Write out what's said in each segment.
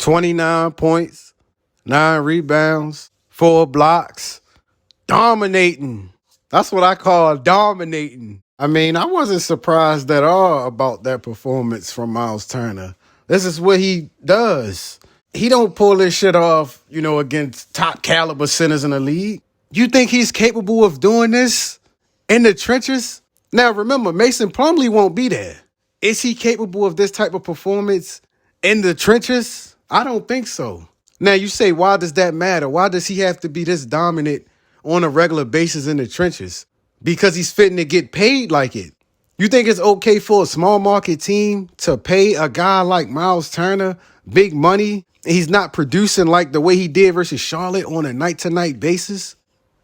29 points, 9 rebounds, 4 blocks. Dominating. That's what I call dominating. I mean, I wasn't surprised at all about that performance from Myles Turner. This is what he does. He don't pull this shit off, against top caliber centers in the league. You think he's capable of doing this in the trenches? Now, remember, Mason Plumlee won't be there. Is he capable of this type of performance in the trenches? I don't think so. Now, you say, why does that matter? Why does he have to be this dominant on a regular basis in the trenches? Because he's fitting to get paid like it. You think it's okay for a small market team to pay a guy like Myles Turner big money and he's not producing like the way he did versus Charlotte on a night-to-night basis?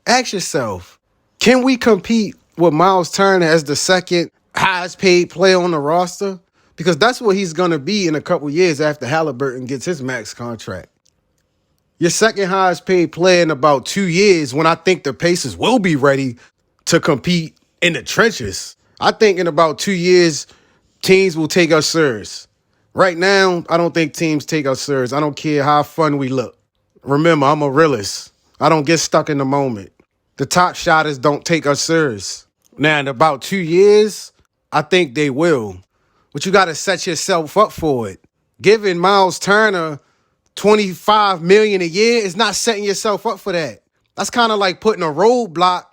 Ask yourself, can we compete with Myles Turner as the second highest paid player on the roster? Because that's what he's going to be in a couple years after Halliburton gets his max contract. Your second highest paid player in about 2 years when I think the Pacers will be ready to compete in the trenches. I think in about 2 years, teams will take us serious. Right now, I don't think teams take us serious. I don't care how fun we look. Remember, I'm a realist. I don't get stuck in the moment. The top shotters don't take us serious. Now, in about 2 years, I think they will. But you got to set yourself up for it. Giving Myles Turner $25 million a year is not setting yourself up for that. That's kind of like putting a roadblock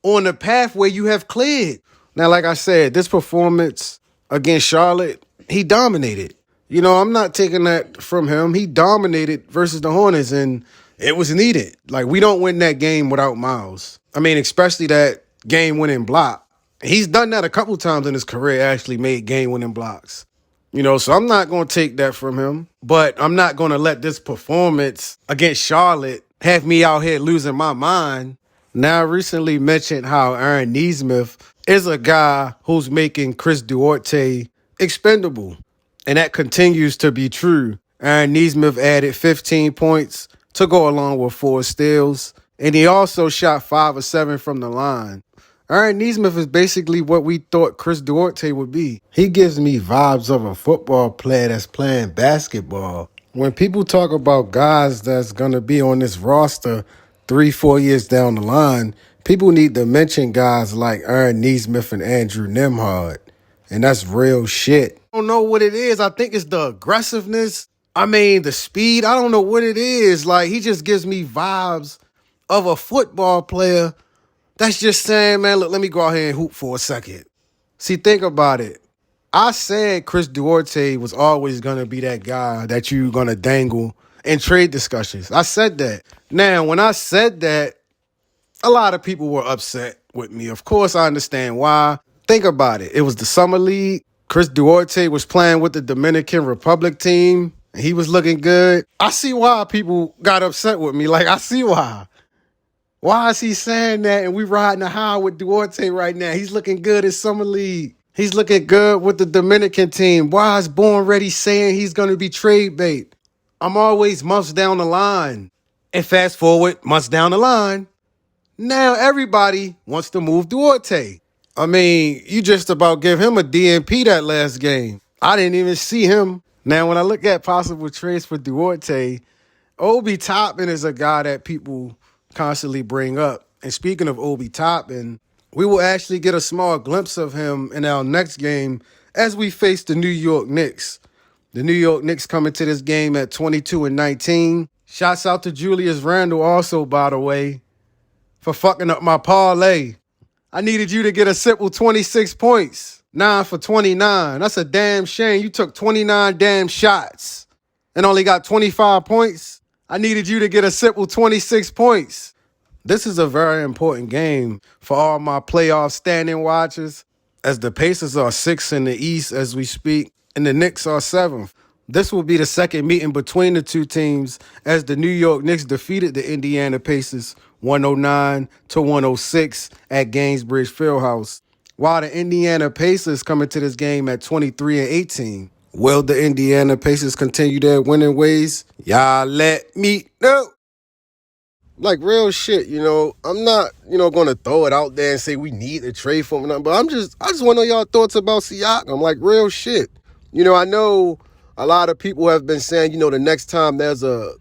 on the pathway you have cleared. Now, like I said, this performance against Charlotte, he dominated. I'm not taking that from him. He dominated versus the Hornets, and it was needed. Like, we don't win that game without Myles. I mean, especially that game-winning block. He's done that a couple times in his career, actually made game-winning blocks. So I'm not going to take that from him. But I'm not going to let this performance against Charlotte have me out here losing my mind. Now, I recently mentioned how Aaron Nesmith is a guy who's making Chris Duarte expendable. And that continues to be true. Aaron Nesmith added 15 points to go along with 4 steals. And he also shot 5 of 7 from the line. Aaron Nesmith is basically what we thought Chris Duarte would be. He gives me vibes of a football player that's playing basketball. When people talk about guys that's going to be on this roster 3-4 years down the line, people need to mention guys like Aaron Nesmith and Andrew Nembhard. And that's real shit. I don't know what it is. I think it's the aggressiveness. The speed. I don't know what it is. Like, he just gives me vibes of a football player that's just saying, man, look, let me go out here and hoop for a second. See, think about it. I said Chris Duarte was always going to be that guy that you're going to dangle in trade discussions. I said that. Now, when I said that, a lot of people were upset with me. Of course, I understand why. Think about it. It was the Summer League. Chris Duarte was playing with the Dominican Republic team, and he was looking good. I see why people got upset with me. Like, I see why. Why is he saying that and we riding a high with Duarte right now? He's looking good in Summer League. He's looking good with the Dominican team. Why is Born Ready saying he's going to be trade bait? I'm always months down the line. And fast forward, months down the line, now everybody wants to move Duarte. You just about give him a DNP that last game. I didn't even see him. Now, when I look at possible trades for Duarte, Obi Toppin is a guy that people constantly bring up. And speaking of Obi Toppin, we will actually get a small glimpse of him in our next game as we face the New York Knicks. The New York Knicks coming to this game at 22-19. Shouts out to Julius Randle also, by the way, for fucking up my parlay. I needed you to get a simple 26 points. 9 for 29. That's a damn shame. You took 29 damn shots and only got 25 points. I needed you to get a simple 26 points. This is a very important game for all my playoff standing watchers, as the Pacers are 6th in the East as we speak, and the Knicks are 7th. This will be the second meeting between the two teams as the New York Knicks defeated the Indiana Pacers 109-106 at Gainsbridge Fieldhouse, while the Indiana Pacers coming to this game at 23-18. Will the Indiana Pacers continue their winning ways? Y'all let me know. Like, real shit, I'm not, going to throw it out there and say we need to trade for him, but I just want to know y'all thoughts about Siakam. Like, real shit. I know A lot of people have been saying, the next time there's a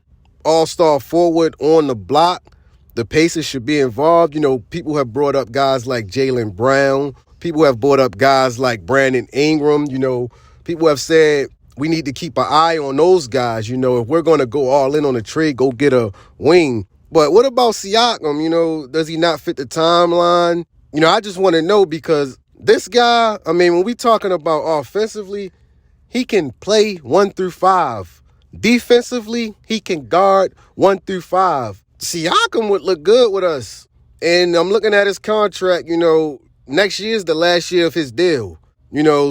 all-star forward on the block, the Pacers should be involved. People have brought up guys like Jaylen Brown. People have brought up guys like Brandon Ingram. People have said we need to keep an eye on those guys. If we're going to go all in on a trade, go get a wing. But what about Siakam? Does he not fit the timeline? I just want to know, because this guy, when we talking about offensively, he can play 1 through 5. Defensively, he can guard 1 through 5. Siakam would look good with us. And I'm looking at his contract, next year's the last year of his deal.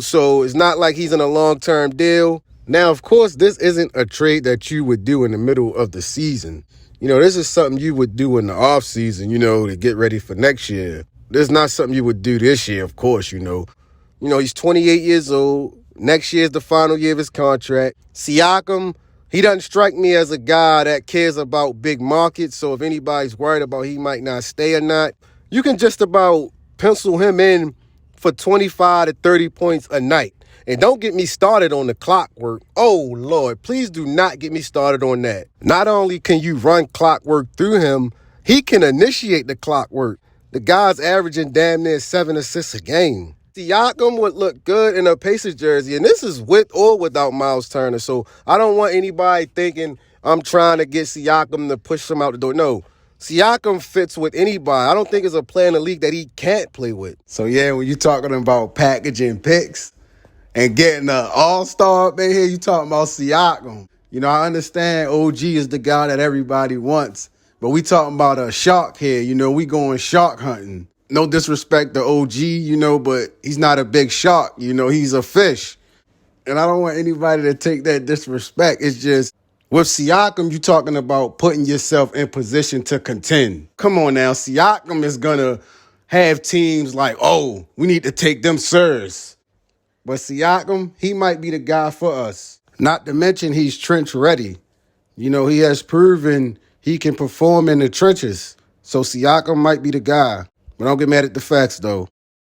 So it's not like he's in a long-term deal. Now, of course, this isn't a trade that you would do in the middle of the season. This is something you would do in the offseason, to get ready for next year. This is not something you would do this year, of course, he's 28 years old. Next year is the final year of his contract. Siakam, he doesn't strike me as a guy that cares about big markets. So if anybody's worried about he might not stay or not, you can just about pencil him in for 25 to 30 points a night. And don't get me started on the clockwork. Oh, Lord, please do not get me started on that. Not only can you run clockwork through him, he can initiate the clockwork. The guy's averaging damn near 7 assists a game. Siakam would look good in a Pacers jersey, and this is with or without Myles Turner. So I don't want anybody thinking I'm trying to get Siakam to push him out the door. No, Siakam fits with anybody. I don't think there's a player in the league that he can't play with. So yeah, when you're talking about packaging picks and getting an all-star up in here, you talking about Siakam. I understand OG is the guy that everybody wants, but we talking about a shark here. We going shark hunting. No disrespect to OG, but he's not a big shark. He's a fish. And I don't want anybody to take that disrespect. It's just, with Siakam, you're talking about putting yourself in position to contend. Come on now, Siakam is going to have teams like, oh, we need to take them serious. But Siakam, he might be the guy for us. Not to mention he's trench ready. He has proven he can perform in the trenches. So Siakam might be the guy. But don't get mad at the facts, though.